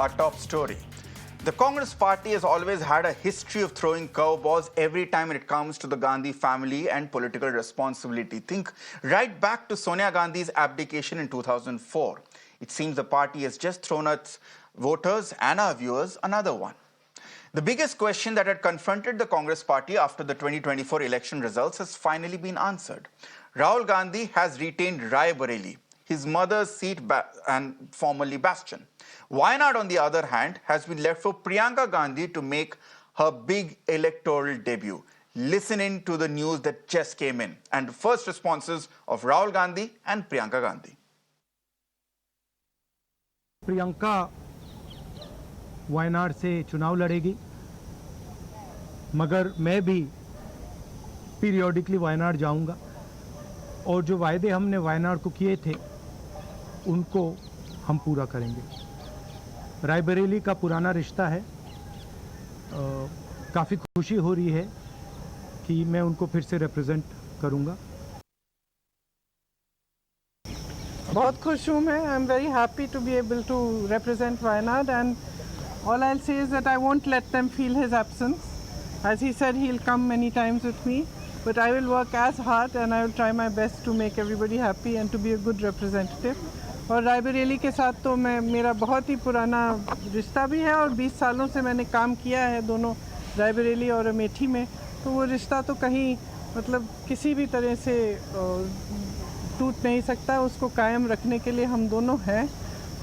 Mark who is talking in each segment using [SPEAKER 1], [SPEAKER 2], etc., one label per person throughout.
[SPEAKER 1] our top story. The Congress party has always had a history of throwing curveballs every time it comes to the Gandhi family and political responsibility. Think right back to Sonia Gandhi's abdication in 2004. It seems the party has just thrown its voters and our viewers another one. The biggest question that had confronted the Congress party after the 2024 election results has finally been answered. Rahul Gandhi has retained Rae Bareli, his mother's seat and formerly bastion. Wayanad, on the other hand, has been left for Priyanka Gandhi to make her big electoral debut. Listen in to the news that just came in and the first responses of Rahul Gandhi and Priyanka Gandhi.
[SPEAKER 2] Priyanka Wayanad से चुनाव लड़ेगी, मगर मैं भी periodically Wayanad जाऊंगा और जो वायदे हमने वायनाड को किए थे उनको हम पूरा करेंगे। रायबरेली का पुराना रिश्ता है, काफ़ी खुशी हो रही है कि मैं उनको फिर से रिप्रेजेंट करूंगा।
[SPEAKER 3] बहुत खुश हूँ मैं। I am very happy to be able to represent Wayanad, and all I'll say is that I won't let them feel his absence. As he said, he'll come many times with me, but I will work as hard and I will try my best to make everybody happy and to be a good representative. और रायबरेली के साथ तो मेरा बहुत ही पुराना रिश्ता भी है और 20 सालों से मैंने काम किया है दोनों रायबरेली और अमेठी में, तो वो रिश्ता तो कहीं मतलब किसी भी तरह से टूट नहीं सकता। उसको कायम रखने के लिए हम दोनों हैं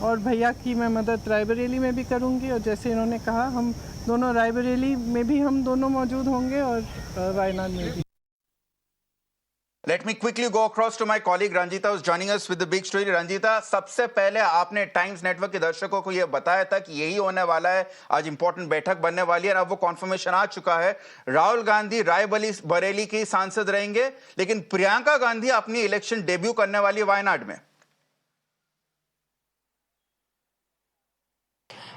[SPEAKER 3] और भैया की मैं मदद रायबरेली में भी करूंगी और जैसे इन्होंने कहा हम दोनों रायबरेली में भी हम दोनों मौजूद होंगे और वायनाड में भी।
[SPEAKER 1] Let me quickly go across to my colleague Ranjita, who's joining us with the big story. Ranjita, सबसे पहले आपने टाइम्स नेटवर्क के दर्शकों को यह बताया था कि यही होने वाला है, आज इंपॉर्टेंट बैठक बनने वाली है और अब वो कॉन्फर्मेशन आ चुका है। राहुल गांधी राय बरेली की सांसद रहेंगे, लेकिन प्रियंका गांधी अपनी इलेक्शन डेब्यू करने वाली है वायनाड में।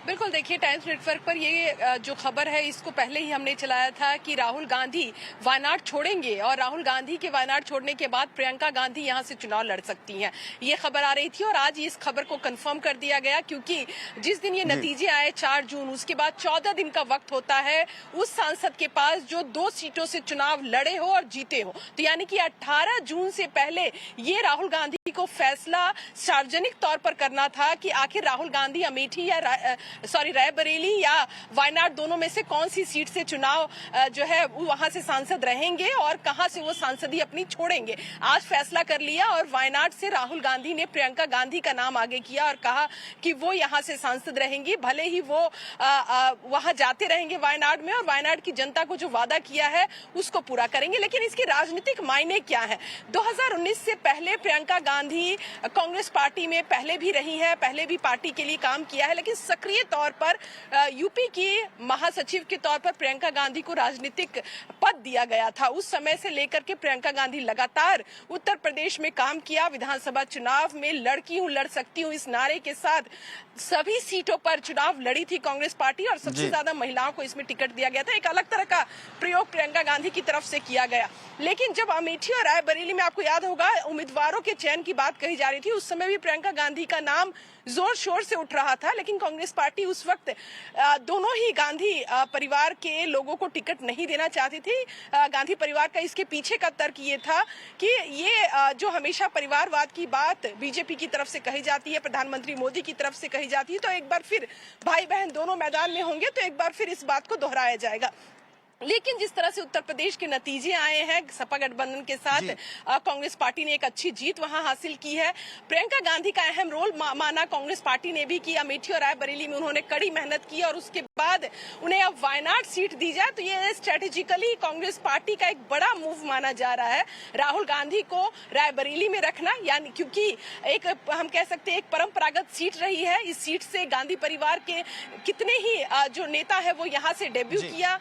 [SPEAKER 4] बिल्कुल, देखिए टाइम्स नेटवर्क पर ये जो खबर है इसको पहले ही हमने चलाया था कि राहुल गांधी वायनाड छोड़ेंगे और राहुल गांधी के वायनाड छोड़ने के बाद प्रियंका गांधी यहां से चुनाव लड़ सकती हैं, ये खबर आ रही थी और आज इस खबर को कंफर्म कर दिया गया क्योंकि जिस दिन ये नतीजे आए 4 जून, उसके बाद 14 दिन का वक्त होता है उस सांसद के पास जो 2 सीटों से चुनाव लड़े हो और जीते हो। तो यानी कि 18 जून से पहले ये राहुल गांधी को फैसला सार्वजनिक तौर पर करना था कि आखिर राहुल गांधी अमेठी या रायबरेली या वायनाड दोनों में से कौन सी सीट से चुनाव जो है वहां से सांसद रहेंगे और कहां से वो सांसदी अपनी छोड़ेंगे। आज फैसला कर लिया और वायनाड से राहुल गांधी ने प्रियंका गांधी का नाम आगे किया और कहा कि वो यहां से सांसद रहेंगी, भले ही वो वहां जाते रहेंगे वायनाड में और वायनाड की जनता को जो वादा किया है उसको पूरा करेंगे। लेकिन इसके राजनीतिक मायने क्या है? 2019 से पहले प्रियंका गांधी कांग्रेस पार्टी में पहले भी रही है, पहले भी पार्टी के लिए काम किया है, लेकिन सक्रिय तौर पर यूपी की महासचिव के तौर पर प्रियंका गांधी को राजनीतिक पद दिया गया था। उस समय से लेकर के प्रियंका गांधी लगातार उत्तर प्रदेश में काम किया, विधानसभा चुनाव में लड़की हूं लड़ सकती हूं इस नारे के साथ सभी सीटों पर चुनाव लड़ी थी कांग्रेस पार्टी और सबसे ज्यादा महिलाओं को इसमें टिकट दिया गया था। एक अलग तरह का प्रयोग प्रियंका गांधी की तरफ से किया गया। लेकिन जब अमेठी और रायबरेली में आपको याद होगा उम्मीदवारों के चयन की बात कही जा रही थी, उस समय भी प्रियंका गांधी का नाम जोर शोर से उठ रहा था, लेकिन कांग्रेस पार्टी उस वक्त दोनों ही गांधी परिवार के लोगों को टिकट नहीं देना चाहती थी। गांधी परिवार का इसके पीछे का तर्क ये था कि ये जो हमेशा परिवारवाद की बात बीजेपी की तरफ से कही जाती है, प्रधानमंत्री मोदी की तरफ से कही जाती है, तो एक बार फिर भाई बहन दोनों मैदान में होंगे तो एक बार फिर इस बात को दोहराया जाएगा। लेकिन जिस तरह से उत्तर प्रदेश के नतीजे आए हैं, सपा गठबंधन के साथ कांग्रेस पार्टी ने एक अच्छी जीत वहां हासिल की है। प्रियंका गांधी का अहम रोल माना कांग्रेस पार्टी ने भी कि अमेठी और रायबरेली में उन्होंने कड़ी मेहनत की और उसके बाद उन्हें अब वायनाड सीट दी जाए, तो ये स्ट्रेटेजिकली कांग्रेस पार्टी का एक बड़ा मूव माना जा रहा है राहुल गांधी को रायबरेली में रखना, यानी क्योंकि एक हम कह सकते हैं एक परंपरागत सीट रही है। इस सीट से गांधी परिवार के कितने ही जो नेता है वो यहाँ से डेब्यू किया।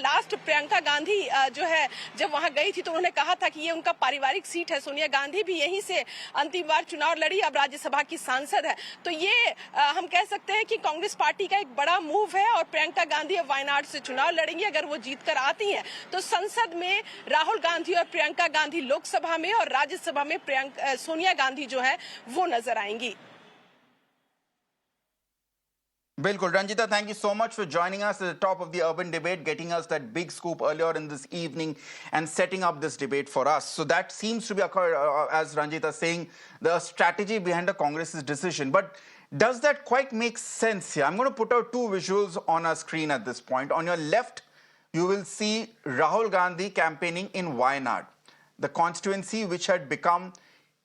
[SPEAKER 4] लास्ट प्रियंका गांधी जो है जब वहां गई थी तो उन्होंने कहा था कि ये उनका पारिवारिक सीट है। सोनिया गांधी भी यहीं से अंतिम बार चुनाव लड़ी, अब राज्यसभा की सांसद है। तो ये हम कह सकते हैं कि कांग्रेस पार्टी का एक बड़ा मूव है और प्रियंका गांधी अब वायनाड से चुनाव लड़ेंगी। अगर वो जीत कर आती हैं तो संसद में राहुल गांधी और प्रियंका गांधी लोकसभा में और राज्यसभा में सोनिया गांधी जो है वो नजर आएंगी।
[SPEAKER 1] Bilkul. Ranjita, thank you so much for joining us at the top of the urban debate, getting us that big scoop earlier in this evening and setting up this debate for us. So that seems to be, as Ranjita saying, the strategy behind the Congress's decision. But does that quite make sense here? I'm going to put out two visuals on our screen at this point. On your left, you will see Rahul Gandhi campaigning in Wayanad, the constituency which had become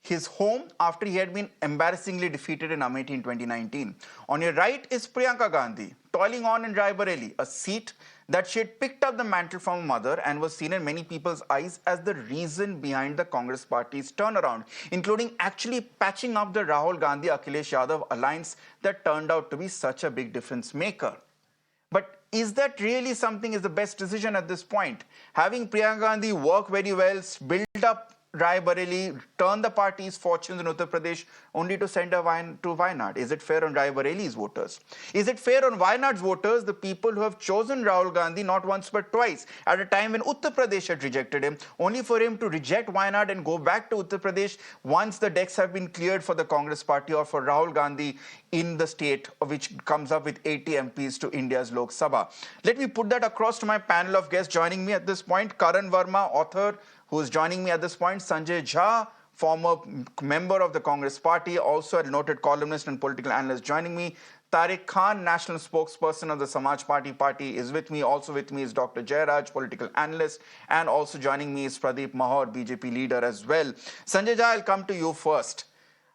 [SPEAKER 1] his home after he had been embarrassingly defeated in Amethi in 2019. On your right is Priyanka Gandhi, toiling on in Rae Bareli, a seat that she had picked up the mantle from her mother and was seen in many people's eyes as the reason behind the Congress party's turnaround, including actually patching up the Rahul Gandhi-Akhilesh Yadav alliance that turned out to be such a big difference maker. But is that really something is the best decision at this point? Having Priyanka Gandhi work very well, build up Rae Bareli, turn the party's fortunes in Uttar Pradesh only to send her to Wayanad. Is it fair on Rae Bareli's voters? Is it fair on Wayanad's voters, the people who have chosen Rahul Gandhi not once but twice, at a time when Uttar Pradesh had rejected him, only for him to reject Wayanad and go back to Uttar Pradesh once the decks have been cleared for the Congress party or for Rahul Gandhi in the state which comes up with 80 MPs to India's Lok Sabha? Let me put that across to my panel of guests joining me at this point. Karan Verma, author, who is joining me at this point. Sanjay Jha, former member of the Congress party, also a noted columnist and political analyst joining me. Tariq Khan, national spokesperson of the Samaj Party is with me. Also with me is Dr. Jairaj, political analyst, and also joining me is Pradeep Mahar, BJP leader as well. Sanjay Jha, I'll come to you first.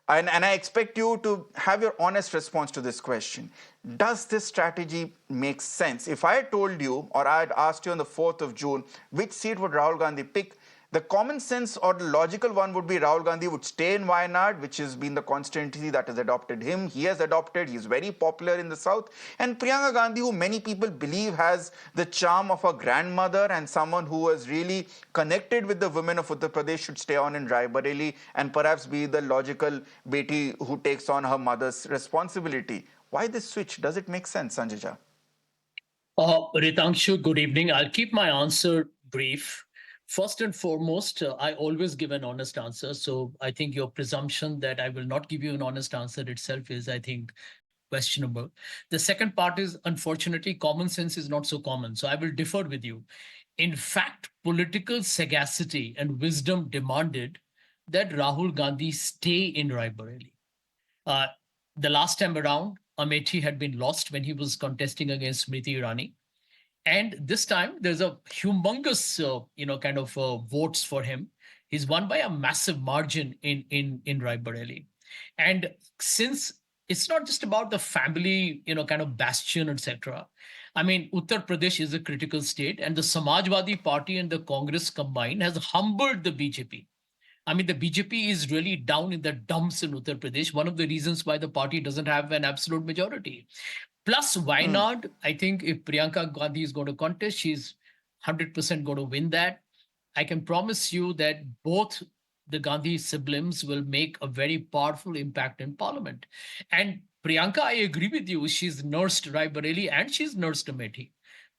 [SPEAKER 1] And I expect you to have your honest response to this question. Does this strategy make sense? If I had told you, or I had asked you on the 4th of June, which seat would Rahul Gandhi pick, the common sense or the logical one would be Rahul Gandhi would stay in Wayanad, which has been the constituency that has adopted him. He has adopted, he's very popular in the south. And Priyanka Gandhi, who many people believe has the charm of a grandmother and someone who was really connected with the women of Uttar Pradesh, should stay on in Rae Bareli and perhaps be the logical beti who takes on her mother's responsibility. Why this switch? Does it make sense, Sanjay Jha?
[SPEAKER 5] Ritangshu, good evening. I'll keep my answer brief. First and foremost, I always give an honest answer. So I think your presumption that I will not give you an honest answer itself is, I think, questionable. The second part is, unfortunately, common sense is not so common. So I will differ with you. In fact, political sagacity and wisdom demanded that Rahul Gandhi stay in Rae Bareli. The last time around, Amethi had been lost when he was contesting against Smriti Irani. And this time, there's a humongous, votes for him. He's won by a massive margin in Rae Bareli. And since it's not just about the family, bastion, etc. I mean, Uttar Pradesh is a critical state, and the Samajwadi Party and the Congress combined has humbled the BJP. I mean, the BJP is really down in the dumps in Uttar Pradesh, one of the reasons why the party doesn't have an absolute majority. Plus, Wayanad, I think if Priyanka Gandhi is going to contest, she's 100% going to win that. I can promise you that both the Gandhi siblings will make a very powerful impact in parliament. And Priyanka, I agree with you. She's nursed Rae Bareli and she's nursed Amethi.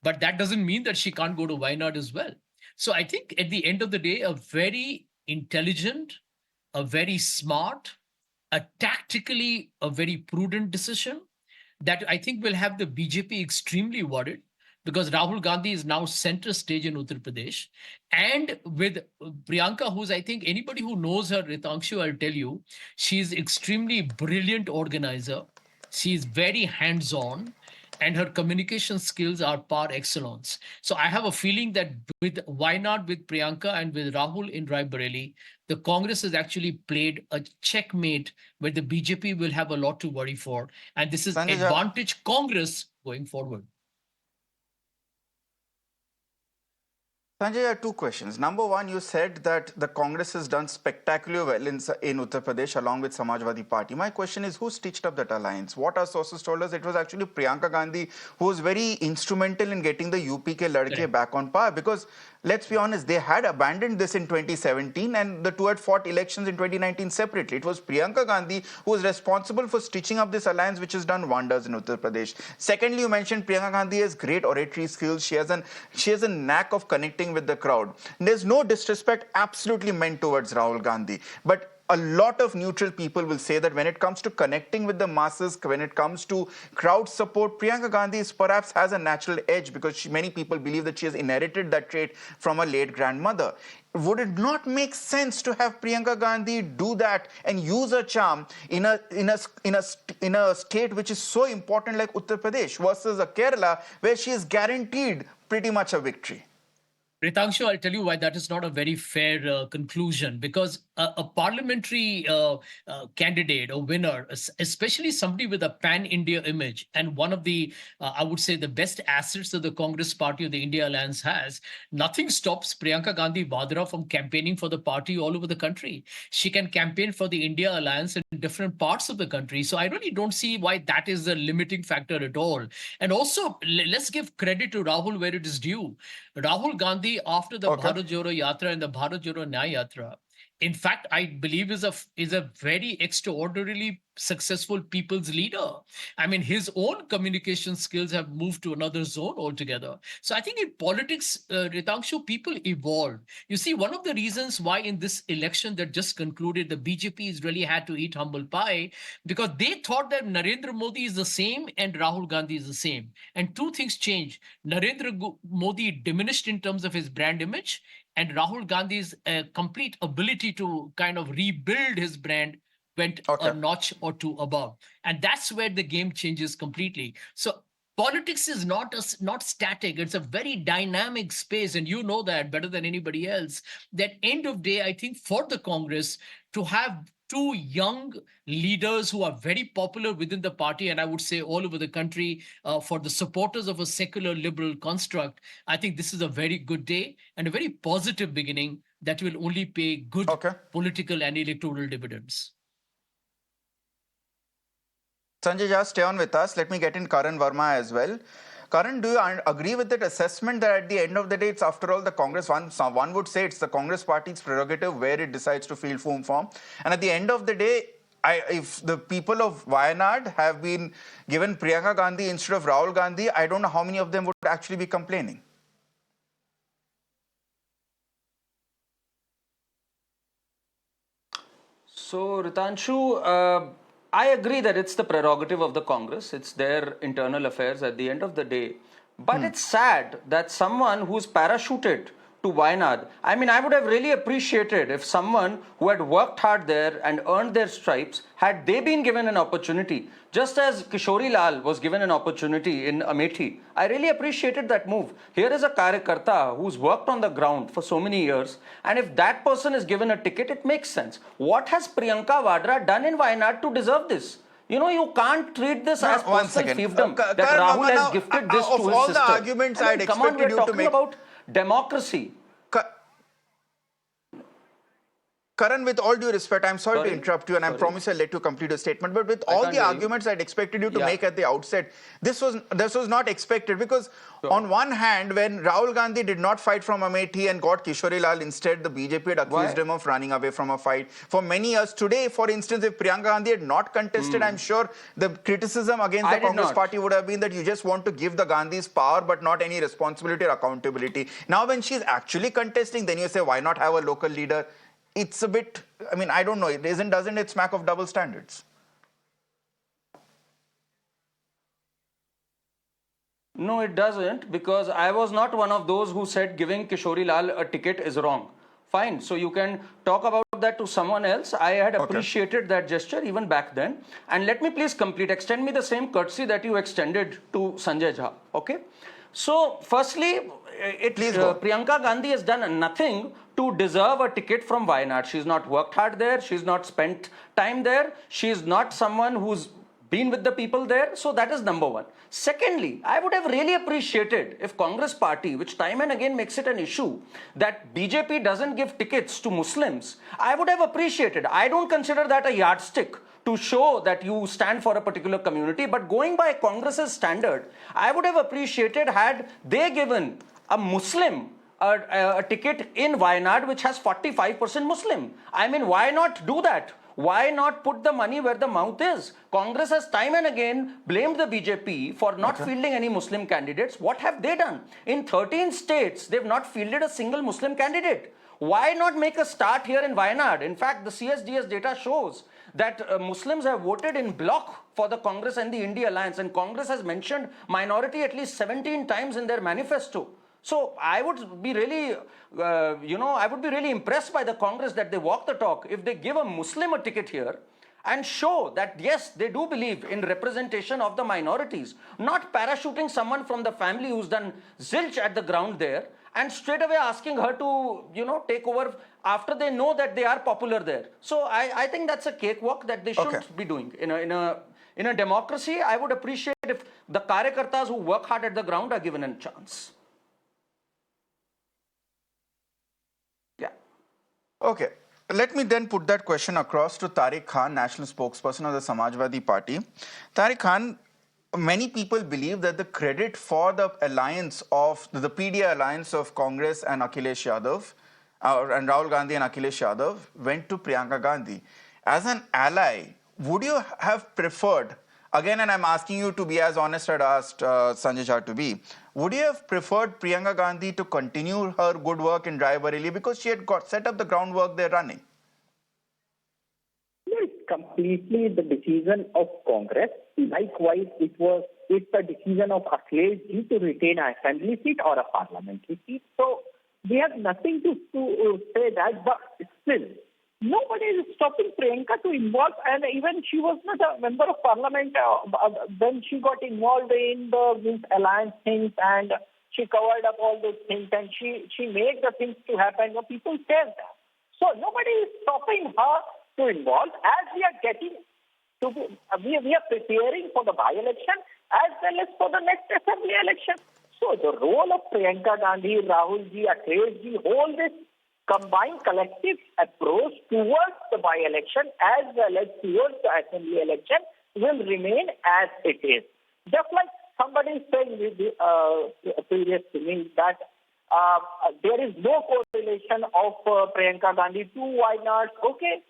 [SPEAKER 5] But that doesn't mean that she can't go to Wayanad as well. So I think at the end of the day, a very intelligent, a very smart, tactically a very prudent decision that I think will have the BJP extremely worried, because Rahul Gandhi is now center stage in Uttar Pradesh. And with Priyanka, who's, I think, anybody who knows her, Ritangshu, I'll tell you, she's extremely brilliant organizer. She's very hands-on, and her communication skills are par excellence. So I have a feeling that why not with Priyanka and with Rahul in Rae Bareli, the Congress has actually played a checkmate where the BJP will have a lot to worry for. And this is
[SPEAKER 1] Sanjay Jha,
[SPEAKER 5] advantage Congress going forward.
[SPEAKER 1] Sanjay, I have two questions. Number one, you said that the Congress has done spectacularly well in Uttar Pradesh along with Samajwadi Party. My question is, who stitched up that alliance? What our sources told us, it was actually Priyanka Gandhi who was very instrumental in getting the UP ke ladke back on par. Because let's be honest, they had abandoned this in 2017 and the two had fought elections in 2019 separately. It was Priyanka Gandhi who was responsible for stitching up this alliance, which has done wonders in Uttar Pradesh. Secondly, you mentioned Priyanka Gandhi has great oratory skills. She has a knack of connecting with the crowd. There's no disrespect absolutely meant towards Rahul Gandhi. But a lot of neutral people will say that when it comes to connecting with the masses, when it comes to crowd support, Priyanka Gandhi perhaps has a natural edge because many people believe that she has inherited that trait from her late grandmother. Would it not make sense to have Priyanka Gandhi do that and use her charm in a state which is so important like Uttar Pradesh versus a Kerala where she is guaranteed pretty much a victory?
[SPEAKER 5] Ritangshu, I'll tell you why that is not a very fair conclusion, because a parliamentary candidate or winner, especially somebody with a pan-India image, and one of the, I would say, the best assets that the Congress party or the India Alliance has, nothing stops Priyanka Gandhi Vadra from campaigning for the party all over the country. She can campaign for the India Alliance in different parts of the country. So I really don't see why that is a limiting factor at all. And also, let's give credit to Rahul where it is due. Rahul Gandhi, after the Bharat Jodo Yatra and the Bharat Jodo Nyaya Yatra, in fact, I believe is a very extraordinarily successful people's leader. I mean, his own communication skills have moved to another zone altogether. So I think in politics, Ritangshu, people evolve. You see, one of the reasons why in this election that just concluded, the BJP has really had to eat humble pie, because they thought that Narendra Modi is the same and Rahul Gandhi is the same. And two things changed. Narendra Modi diminished in terms of his brand image, and Rahul Gandhi's complete ability to kind of rebuild his brand went a notch or two above. And that's where the game changes completely. So politics is not static. It's a very dynamic space. And you know that better than anybody else. That end of day, I think for the Congress to have two young leaders who are very popular within the party, and I would say all over the country, for the supporters of a secular liberal construct, I think this is a very good day and a very positive beginning that will only pay good political and electoral dividends.
[SPEAKER 1] Sanjay, just stay on with us. Let me get in Karan Verma as well. Karan, do you agree with that assessment that at the end of the day, it's after all the Congress, one would say it's the Congress party's prerogative where it decides to field whom form. And at the end of the day, if the people of Wayanad have been given Priyanka Gandhi instead of Rahul Gandhi, I don't know how many of them would actually be complaining.
[SPEAKER 6] So, Ritangshu, I agree that it's the prerogative of the Congress. It's their internal affairs at the end of the day. But it's sad that someone who's parachuted to Wayanad, I mean, I would have really appreciated if someone who had worked hard there and earned their stripes, had they been given an opportunity, just as Kishori Lal was given an opportunity in Amethi. I really appreciated that move. Here is a Karyakarta who's worked on the ground for so many years, and if that person is given a ticket, it makes sense. What has Priyanka Vadra done in Wayanad to deserve this? You know, you can't treat this as personal fiefdom that Rahul has gifted this to his sister.
[SPEAKER 1] Of all the arguments I'd expected you to make
[SPEAKER 6] about democracy.
[SPEAKER 1] Karan, with all due respect, I'm sorry to interrupt you, and I promise I'll let you complete your statement. But with all the arguments I'd expected you to make at the outset, this was not expected, because on one hand, when Rahul Gandhi did not fight from Amethi and got Kishori Lal instead, the BJP had accused him of running away from a fight for many years. Today, for instance, if Priyanka Gandhi had not contested, I'm sure the criticism against the Congress party would have been that you just want to give the Gandhis power but not any responsibility or accountability. Now, when she's actually contesting, then you say, why not have a local leader? It's a bit, I mean, I don't know, doesn't it smack of double standards?
[SPEAKER 6] No, it doesn't, because I was not one of those who said giving Kishori Lal a ticket is wrong. Fine, so you can talk about that to someone else. I had appreciated that gesture even back then. And let me please extend me the same courtesy that you extended to Sanjay Jha, okay? So, firstly, Priyanka Gandhi has done nothing to deserve a ticket from Wayanad. She's not worked hard there. She's not spent time there. She's not someone who's been with the people there. So that is number one. Secondly, I would have really appreciated if Congress party, which time and again makes it an issue, that BJP doesn't give tickets to Muslims, I would have appreciated. I don't consider that a yardstick to show that you stand for a particular community. But going by Congress's standard, I would have appreciated had they given a Muslim a ticket in Wayanad which has 45% Muslim. I mean, why not do that? Why not put the money where the mouth is? Congress has time and again blamed the BJP for not fielding any Muslim candidates. What have they done? In 13 states, they've not fielded a single Muslim candidate. Why not make a start here in Wayanad? In fact, the CSDS data shows that Muslims have voted in bloc for the Congress and the India Alliance, and Congress has mentioned minority at least 17 times in their manifesto. So I would be really, I would be really impressed by the Congress that they walk the talk if they give a Muslim a ticket here and show that yes, they do believe in representation of the minorities, not parachuting someone from the family who's done zilch at the ground there and straight away asking her to, take over after they know that they are popular there. So I think that's a cakewalk that they shouldn't be doing. In a democracy, I would appreciate if the karyakartas who work hard at the ground are given a chance. Yeah.
[SPEAKER 1] Okay. Let me then put that question across to Tariq Khan, national spokesperson of the Samajwadi Party. Tariq Khan, many people believe that the credit for the alliance of the PDA alliance of Congress and Akhilesh Yadav, and Rahul Gandhi and Akhilesh Yadav went to Priyanka Gandhi. As an ally, would you have preferred, again, and I'm asking you to be as honest as I asked Sanjay Jha to be, would you have preferred Priyanka Gandhi to continue her good work in Raebareli because she had set up the groundwork they're running?
[SPEAKER 7] It's completely the decision of Congress. Likewise, it's the decision of Akhilesh Ji to retain an assembly seat or a parliamentary seat. So we have nothing to say that, but still, nobody is stopping Priyanka to involve, and even she was not a member of parliament when she got involved in these alliance things, and she covered up all those things, and she made the things to happen. People said that. So nobody is stopping her to involve. As we are getting to, we are preparing for the by-election as well as for the next assembly election. So the role of Priyanka Gandhi, Rahul Ji, Akhilesh Ji, all this combined collective approach towards the by-election as well as towards the assembly election will remain as it is. Just like somebody said previous to me that there is no correlation of Priyanka Gandhi to Wayanad. Okay,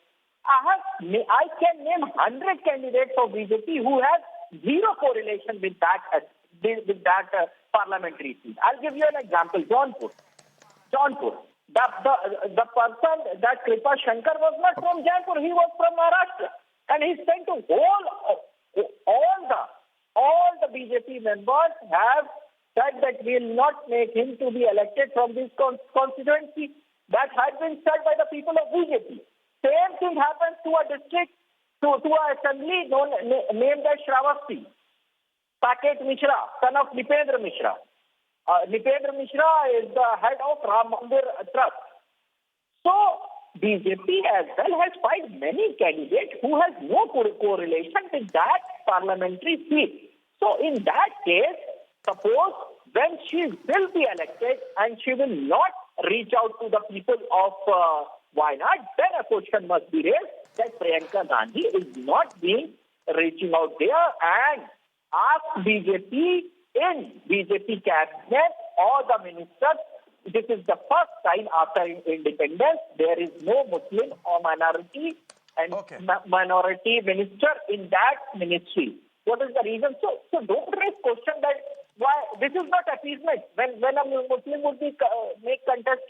[SPEAKER 7] I can name 100 candidates of BJP who have zero correlation with that parliamentary seat. I'll give you an example. Jaunpur. The person, that Kripa Shankar, was not from Jaipur, he was from Maharashtra. And he sent to all the BJP members have said that we will not make him to be elected from this constituency. That had been said by the people of BJP. Same thing happens to a district, to an assembly named as Shravasti. Saket Mishra, son of Nipendra Mishra. Nipendra Mishra is the head of Ram Mandir Trust. So, BJP as well has filed many candidates who has no correlation with that parliamentary seat. So, in that case, suppose when she will be elected and she will not reach out to the people of Wayanad, then a question must be raised that Priyanka Gandhi is not reaching out there and ask BJP in BJP cabinet or the ministers. This is the first time after independence there is no Muslim or minority minority minister in that ministry. What is the reason? So don't raise question that why this is not appeasement. When a Muslim would be make contest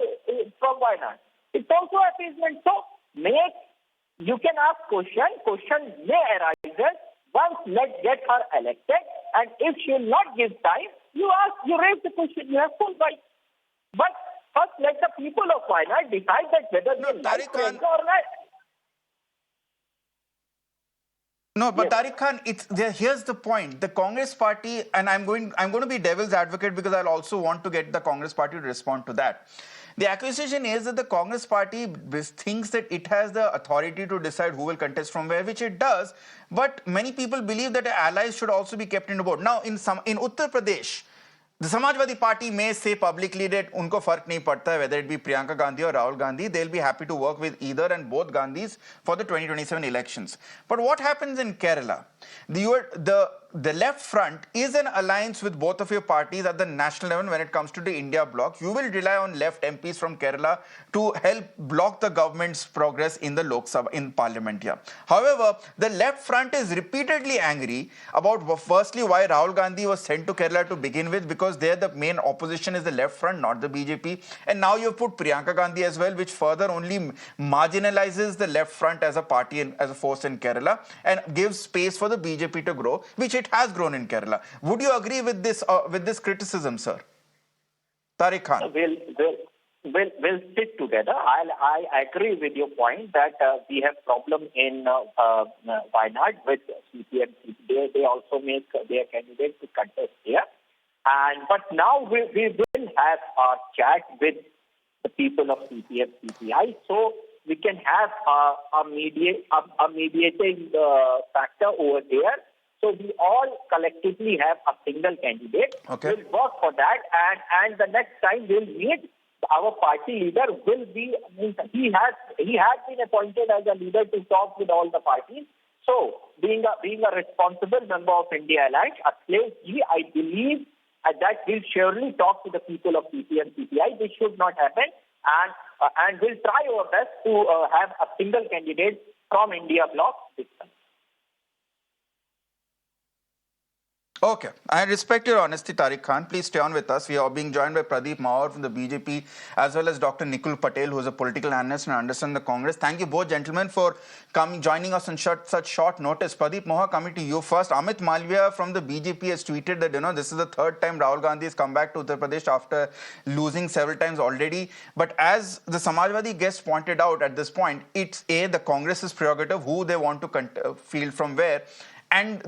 [SPEAKER 7] from Wayanad, it's also appeasement. So you can ask question may arise. Once let's get her elected, and if she will not give time, you raise the question, you have full right. But first let the people of Wayanad decide that whether they like Priyanka or not.
[SPEAKER 1] No, but yes. Tariq Khan, here's the point. The Congress party, and I'm going to be devil's advocate because I'll also want to get the Congress party to respond to that. The accusation is that the Congress party thinks that it has the authority to decide who will contest from where, which it does. But many people believe that allies should also be kept in the board. Now, in Uttar Pradesh, the Samajwadi Party may say publicly that unko fark nahi padta hai, whether it be Priyanka Gandhi or Rahul Gandhi, they'll be happy to work with either and both Gandhis for the 2027 elections. But what happens in Kerala? The the left front is an alliance with both of your parties at the national level when it comes to the India bloc. You will rely on left MPs from Kerala to help block the government's progress in the Lok Sabha, in parliament here. However, the left front is repeatedly angry about, firstly, why Rahul Gandhi was sent to Kerala to begin with, because there the main opposition is the left front, not the BJP. And now you've put Priyanka Gandhi as well, which further only marginalizes the left front as a party and as a force in Kerala and gives space for the BJP to grow, which it has grown in Kerala. Would you agree with this criticism, sir? Tariq Khan.
[SPEAKER 7] We'll stick together. I agree with your point that we have problem in Wayanad with CPM. They also make their candidate to contest here. But now we will have a chat with the people of CPM, CPI, so we can have a mediating factor over there. So we all collectively have a single candidate.
[SPEAKER 1] Okay.
[SPEAKER 7] We'll work for that, and the next time we'll meet, our party leader will be. He has been appointed as a leader to talk with all the parties. So being a responsible member of India Alliance, I believe that we'll surely talk to the people of CPM, CPI. This should not happen, and we'll try our best to have a single candidate from India bloc this time.
[SPEAKER 1] Okay. I respect your honesty, Tariq Khan. Please stay on with us. We are being joined by Pradeep Mahar from the BJP, as well as Dr. Nikul Patel, who is a political analyst and understands the Congress. Thank you both, gentlemen, for joining us on such short notice. Pradeep Mahar, coming to you first. Amit Malviya from the BJP has tweeted that, this is the third time Rahul Gandhi has come back to Uttar Pradesh after losing several times already. But as the Samajwadi guest pointed out at this point, it's the Congress's prerogative, who they want to field from where. And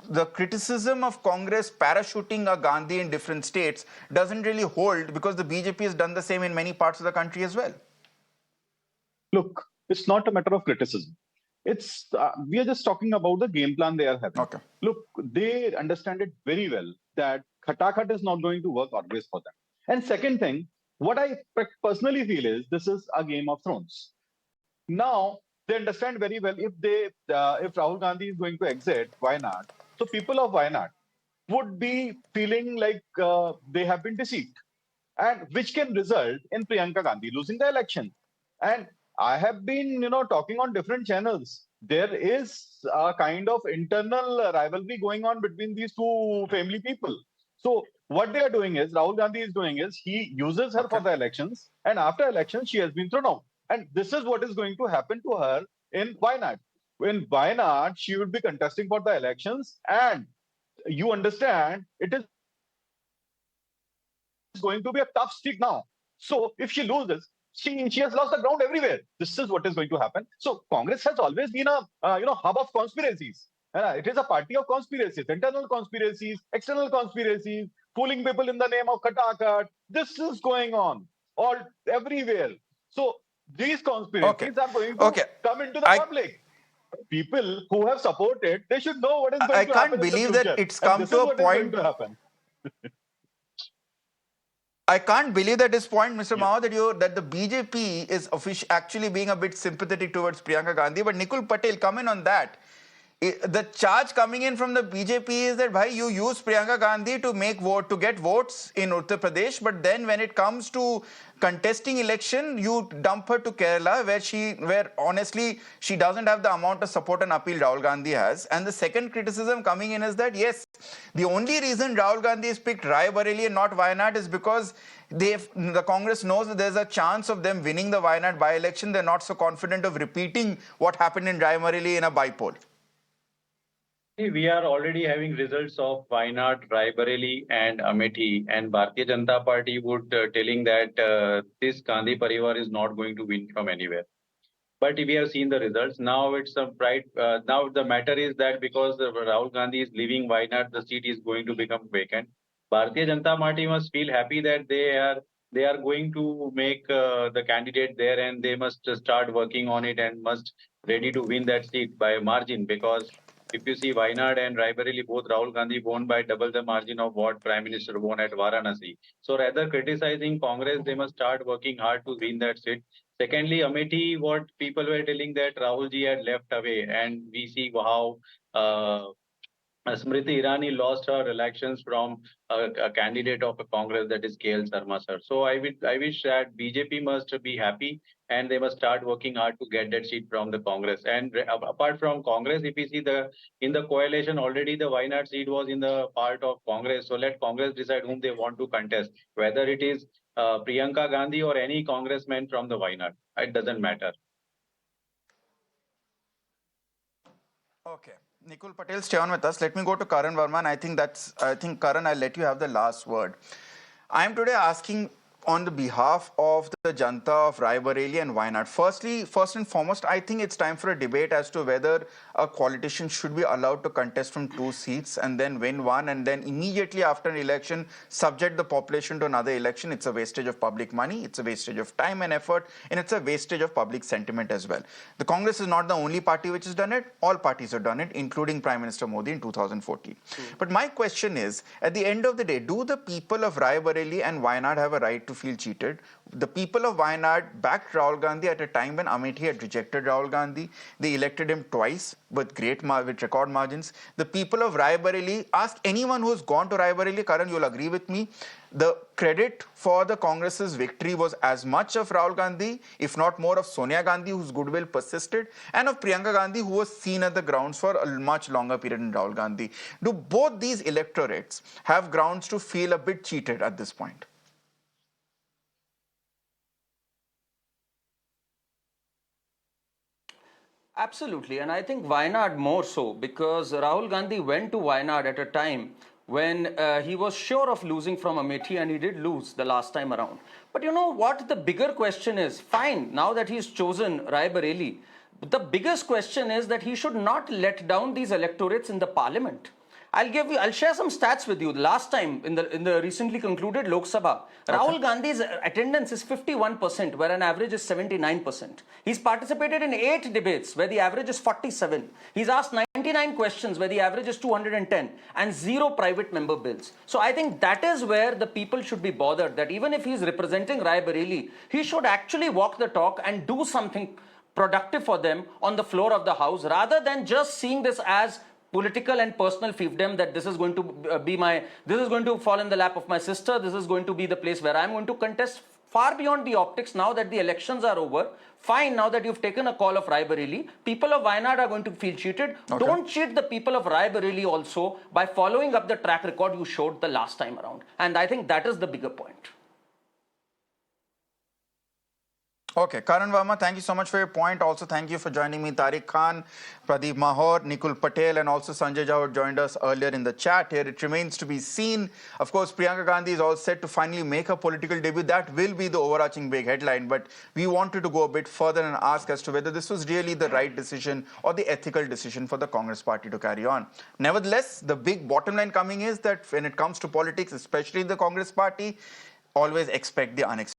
[SPEAKER 1] the criticism of Congress parachuting a Gandhi in different states doesn't really hold, because the BJP has done the same in many parts of the country as well.
[SPEAKER 8] Look, it's not a matter of criticism. It's we are just talking about the game plan they are having.
[SPEAKER 1] Okay.
[SPEAKER 8] Look, they understand it very well that khatakhat is not going to work always for them. And second thing, what I personally feel is this is a game of thrones. Now, they understand very well if Rahul Gandhi is going to exit, why not? So people of Wayanad would be feeling like they have been deceived, and which can result in Priyanka Gandhi losing the election. And I have been, talking on different channels. There is a kind of internal rivalry going on between these two family people. So what they are doing is, Rahul Gandhi is doing is, he uses her for the elections, and after elections, she has been thrown out. And this is what is going to happen to her in Wayanad. In Wayanad, she would be contesting for the elections, and you understand it is going to be a tough stick now. So if she loses, she has lost the ground everywhere. This is what is going to happen. So Congress has always been a hub of conspiracies. It is a party of conspiracies, internal conspiracies, external conspiracies, fooling people in the name of khatakhat. This is going on all everywhere. So these conspiracies are going to come into the public. People who have supported, they should know what is going to happen.
[SPEAKER 1] I can't believe that it's come to a point. I can't believe at this point, Mr. Mao, that the BJP is actually being a bit sympathetic towards Priyanka Gandhi. But Nikul Patel, come in on that. The charge coming in from the BJP is that, bhai, you use Priyanka Gandhi to get votes in Uttar Pradesh, but then when it comes to contesting election, you dump her to Kerala, where honestly she doesn't have the amount of support and appeal Rahul Gandhi has. And the second criticism coming in is that, yes, the only reason Rahul Gandhi has picked Rae Bareli and not Wayanad is because the Congress knows that there's a chance of them winning the Wayanad by-election. They're not so confident of repeating what happened in Rae Bareli in a bypoll.
[SPEAKER 9] We are already having results of Wayanad, Raebareli and Amethi, and Bharatiya Janata Party would telling that this Gandhi Parivar is not going to win from anywhere. But we have seen the results. Now it's a pride. Now the matter is that because Rahul Gandhi is leaving Wayanad, the seat is going to become vacant. Bharatiya Janata Party must feel happy that they are going to make the candidate there, and they must start working on it and must ready to win that seat by a margin, because if you see Wayanad and Raebareli, both Rahul Gandhi won by double the margin of what Prime Minister won at Varanasi. So rather criticizing Congress, they must start working hard to win that seat. Secondly, Amethi, what people were telling that Rahulji had left away, and we see how Smriti Irani lost her elections from a candidate of a Congress, that is KL Sarma sir. So I wish that BJP must be happy and they must start working hard to get that seat from the Congress. And apart from Congress, if you see in the coalition already the Wayanad seat was in the part of Congress. So let Congress decide whom they want to contest, whether it is Priyanka Gandhi or any congressman from the Wayanad. It doesn't matter.
[SPEAKER 1] Okay. Nikul Patel, stay on with us. Let me go to Karan Verma, and I think Karan, I'll let you have the last word. I am today asking on the behalf of the Janta of Rae Bareli and Wayanad. First and foremost, I think it's time for a debate as to whether a politician should be allowed to contest from 2 seats and then win one, and then immediately after an election subject the population to another election. It's a wastage of public money, it's a wastage of time and effort, and it's a wastage of public sentiment as well. The Congress is not the only party which has done it. All parties have done it, including Prime Minister Modi in 2014. But my question is, at the end of the day, do the people of Rae Bareli and Wayanad have a right to feel cheated? The people of Wayanad backed Rahul Gandhi at a time when Amethi had rejected Rahul Gandhi. They elected him twice with record margins. The people of Rae Bareli, ask anyone who's gone to Rae Bareli, Karan, you'll agree with me, the credit for the Congress's victory was as much of Rahul Gandhi, if not more of Sonia Gandhi, whose goodwill persisted, and of Priyanka Gandhi, who was seen at the grounds for a much longer period than Rahul Gandhi. Do both these electorates have grounds to feel a bit cheated at this point?
[SPEAKER 6] Absolutely, and I think Wayanad more so, because Rahul Gandhi went to Wayanad at a time when he was sure of losing from Amethi, and he did lose the last time around. But you know what the bigger question is? Fine, now that he's chosen Rae Bareli, the biggest question is that he should not let down these electorates in the parliament. I'll share some stats with you. Last time in the recently concluded Lok Sabha, Rahul Gandhi's attendance is 51%, where an average is 79%. He's participated in 8 debates, where the average is 47. He's asked 99 questions, where the average is 210, and 0 private member bills. So I think that is where the people should be bothered, that even if he's representing Rae Bareli, he should actually walk the talk and do something productive for them on the floor of the house, rather than just seeing this as political and personal fiefdom, that this is going to this is going to fall in the lap of my sister, this is going to be the place where I'm going to contest. Far beyond the optics, now that the elections are over, fine, now that you've taken a call of Rae Bareli, people of Wayanad are going to feel cheated. Okay. Don't cheat the people of Rae Bareli also by following up the track record you showed the last time around. And I think that is the bigger point.
[SPEAKER 1] Okay, Karan Verma, thank you so much for your point. Also, thank you for joining me, Tariq Khan, Pradeep Mahor, Nikul Patel, and also Sanjay Jha, who joined us earlier in the chat here. It remains to be seen. Of course, Priyanka Gandhi is all set to finally make her political debut. That will be the overarching big headline. But we wanted to go a bit further and ask as to whether this was really the right decision or the ethical decision for the Congress party to carry on. Nevertheless, the big bottom line coming is that when it comes to politics, especially the Congress party, always expect the unexpected.